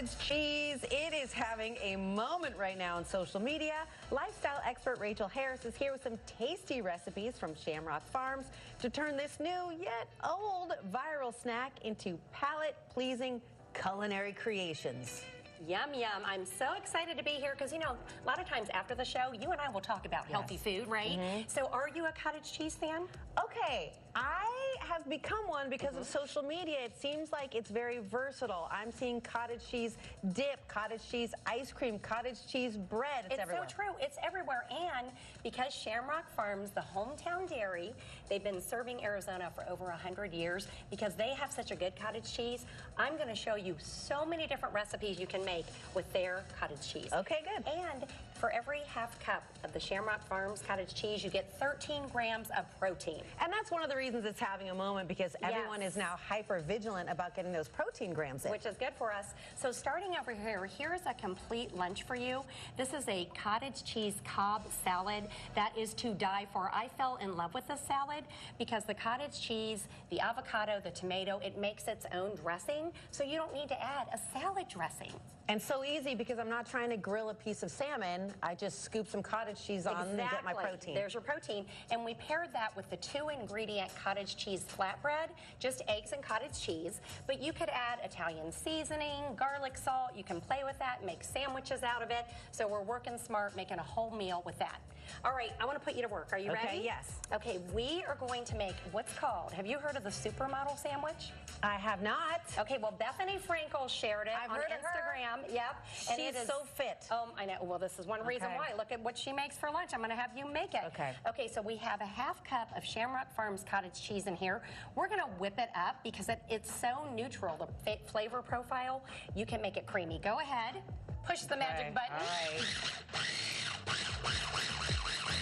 cottage cheese. It is having a moment right now on social media. Lifestyle expert Rachel Harris is here with some tasty recipes from Shamrock Farms to turn this new yet old viral snack into palate-pleasing culinary creations. Yum, yum. I'm so excited to be here because, you know, a lot of times after the show, you and I will talk about healthy food, right? So are you a cottage cheese fan? Okay, I have become one because of social media. It seems like it's very versatile. I'm seeing cottage cheese dip, cottage cheese ice cream, cottage cheese bread. It's everywhere. So true. It's everywhere. And because Shamrock Farms, the hometown dairy, they've been serving Arizona for over 100 years because they have such a good cottage cheese. I'm going to show you so many different recipes you can make with their cottage cheese. Okay, good. And for every half cup of the Shamrock Farms cottage cheese, you get 13 grams of protein. And that's one of the reasons it's having a moment, because everyone is now hyper vigilant about getting those protein grams in. Which is good for us. So starting over here, here's a complete lunch for you. This is a cottage cheese Cobb salad that is to die for. I fell in love with this salad because the cottage cheese, the avocado, the tomato, it makes its own dressing, so you don't need to add a salad dressing. And so easy because I'm not trying to grill a piece of salmon. I just scoop some cottage cheese on and get my protein. There's your protein. And we paired that with the 2-ingredient cottage cheese flatbread, just eggs and cottage cheese. But you could add Italian seasoning, garlic salt. You can play with that, make sandwiches out of it. So we're working smart, making a whole meal with that. All right, I want to put you to work. Are you ready? Okay, yes. Okay, we are going to make what's called, have you heard of the supermodel sandwich? I have not. Okay, well, Bethenny Frankel shared it on Instagram. Yep. And it is so fit. I know. Well, this is one reason why. Look at what she makes for lunch. I'm going to have you make it. Okay. Okay, so we have a half cup of Shamrock Farms cottage cheese in here. We're going to whip it up because it's so neutral, the flavor profile. You can make it creamy. Go ahead. Push the magic button. All right.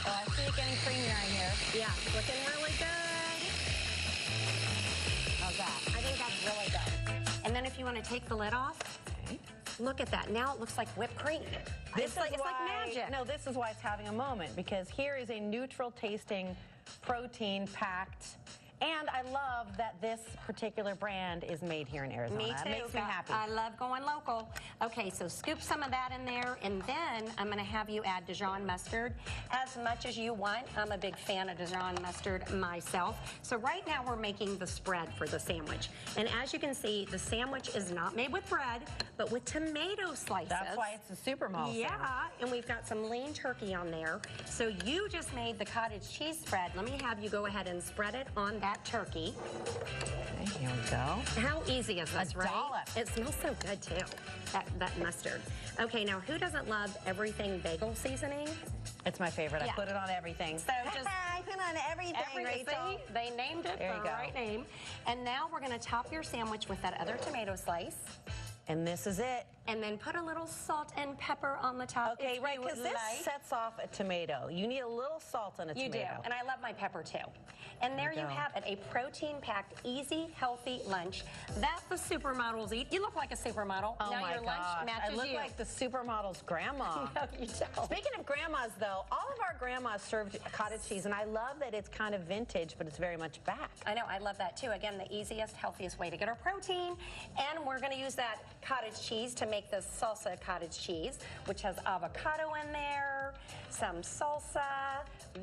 Oh, I see it getting creamier in here. Yeah, looking really good. How's that? I think that's really good. And then if you want to take the lid off, look at that. Now it looks like whipped cream. It's like magic. No, this is why it's having a moment, because here is a neutral tasting, protein-packed, and I love that this particular brand is made here in Arizona. Me too. That makes me happy. I love going local. Okay, so scoop some of that in there, and then I'm going to have you add Dijon mustard as much as you want. I'm a big fan of Dijon mustard myself. So right now we're making the spread for the sandwich. And as you can see, the sandwich is not made with bread, but with tomato slices. That's why it's a supermodel sandwich. Yeah, and we've got some lean turkey on there. So you just made the cottage cheese spread. Let me have you go ahead and spread it on that turkey. Okay, here we go. How easy is this, right? Dollop. It smells so good too, that mustard. Okay, now who doesn't love everything bagel seasoning? It's my favorite. Yeah. I put it on everything. So just I put on everything, Rachel. See, they named it the right name. And now we're going to top your sandwich with that other tomato slice. And this is it. And then put a little salt and pepper on the top. Okay, right, because this sets off a tomato. You need a little salt on a tomato. You do, and I love my pepper too. And there you have it, a protein-packed, easy, healthy lunch that the supermodels eat. You look like a supermodel. Oh now my your lunch matches I look like the supermodel's grandma. No, you don't. Speaking of grandmas, though, all of our grandmas served cottage cheese, and I love that it's kind of vintage, but it's very much back. I know, I love that too. Again, the easiest, healthiest way to get our protein. And we're going to use that cottage cheese to make this salsa cottage cheese, which has avocado in there, some salsa,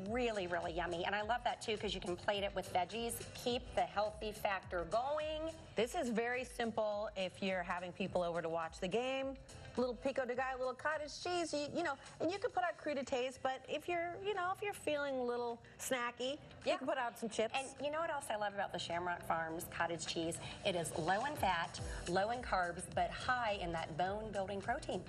really, really yummy. And I love that too because you can plate it with veggies, keep the healthy factor going. This is very simple if you're having people over to watch the game. Little pico de gallo, little cottage cheese, you know, and you can put out crudités, but if you're, if you're feeling a little snacky, you can put out some chips. And you know what else I love about the Shamrock Farms cottage cheese? It is low in fat, low in carbs, but high in that bone-building protein.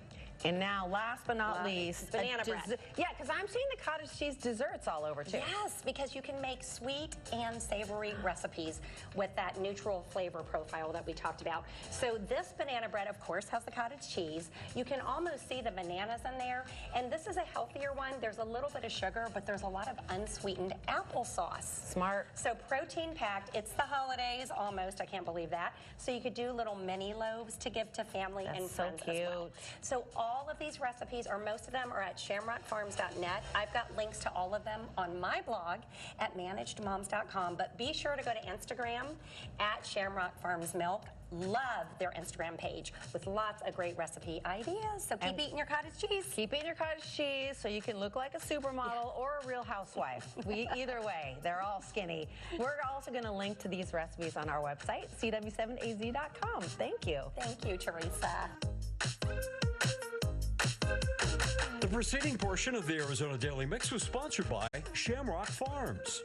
And now, last but not least, banana bread. Yeah, because I'm seeing the cottage cheese desserts all over, too. Yes, because you can make sweet and savory recipes with that neutral flavor profile that we talked about. So this banana bread, of course, has the cottage cheese. You can almost see the bananas in there. And this is a healthier one. There's a little bit of sugar, but there's a lot of unsweetened applesauce. Smart. So protein-packed. It's the holidays, almost. I can't believe that. So you could do little mini loaves to give to family and friends as well. So all of these recipes, or most of them, are at shamrockfarms.net. I've got links to all of them on my blog at managedmoms.com. But be sure to go to Instagram at Shamrock Farms Milk. Love their Instagram page with lots of great recipe ideas. So keep eating your cottage cheese. Keep eating your cottage cheese so you can look like a supermodel or a real housewife. Either way, they're all skinny. We're also going to link to these recipes on our website, cw7az.com. Thank you. Thank you, Teresa. The preceding portion of the Arizona Daily Mix was sponsored by Shamrock Farms.